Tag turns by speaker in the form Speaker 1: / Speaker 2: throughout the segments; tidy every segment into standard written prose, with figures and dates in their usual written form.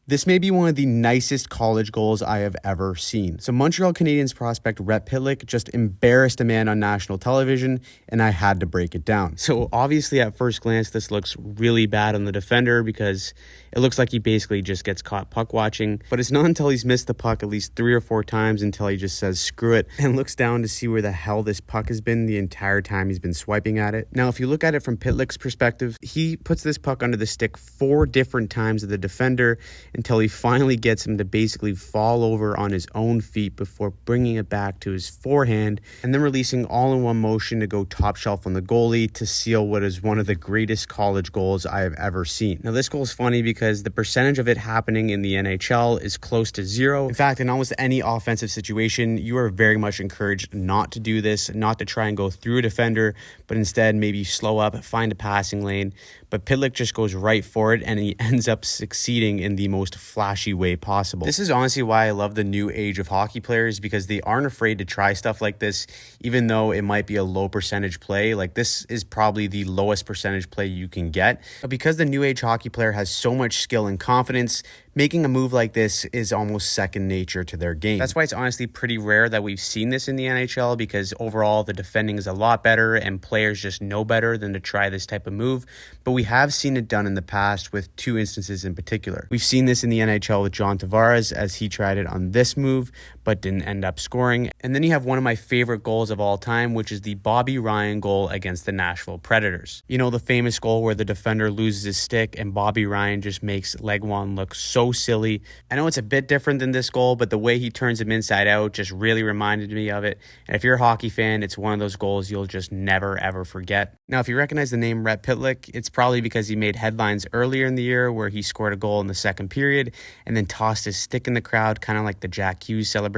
Speaker 1: This may be one of the nicest college goals I have ever seen. So Montreal Canadiens prospect Rhett Pitlick just embarrassed a man on national television, and I had to break it down. So obviously at first glance, this looks really bad on the defender because it looks like he basically just gets caught puck watching. But it's not until he's missed the puck at least 3 or 4 times until he just says screw it and looks down to see where the hell this puck has been the entire time he's been swiping at it. Now, if you look at it from Pitlick's perspective, he puts this puck under the stick 4 different times of the defender until he finally gets him to basically fall over on his own feet before bringing it back to his forehand and then releasing all in one motion to go top shelf on the goalie to seal what is one of the greatest college goals I have ever seen. Now, this goal is funny because the percentage of it happening in the NHL is close to 0. In fact, in almost any offensive situation, you are very much encouraged not to do this, not to try and go through a defender, but instead maybe slow up, find a passing lane. But Pitlick just goes right for it, and he ends up succeeding in the most flashy way possible. This is honestly why I love the new age of hockey players, because they aren't afraid to try stuff like this, even though it might be a low percentage play. Like, this is probably the lowest percentage play you can get. But because the new age hockey player has so much skill and confidence, making a move like this is almost second nature to their game. That's why it's honestly pretty rare that we've seen this in the NHL, because overall the defending is a lot better and players just know better than to try this type of move. But we have seen it done in the past with 2 instances in particular. We've seen this in the NHL with John Tavares as he tried it on this move but didn't end up scoring. And then you have one of my favorite goals of all time, which is the Bobby Ryan goal against the Nashville Predators. You know, the famous goal where the defender loses his stick and Bobby Ryan just makes Legwand look so silly. I know it's a bit different than this goal, but the way he turns him inside out just really reminded me of it. And if you're a hockey fan, it's one of those goals you'll just never ever forget. Now, if you recognize the name Rhett Pitlick, it's probably because he made headlines earlier in the year where he scored a goal in the second period and then tossed his stick in the crowd, kind of like the Jack Hughes celebration.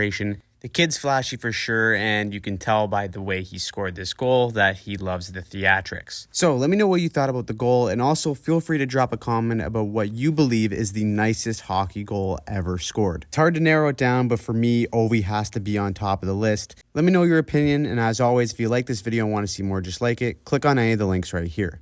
Speaker 1: The kid's flashy for sure, and you can tell by the way he scored this goal that he loves the theatrics. So let me know what you thought about the goal, and also feel free to drop a comment about what you believe is the nicest hockey goal ever scored. It's hard to narrow it down, but for me, Ovi has to be on top of the list. Let me know your opinion, and as always, if you like this video and want to see more just like it, click on any of the links right here.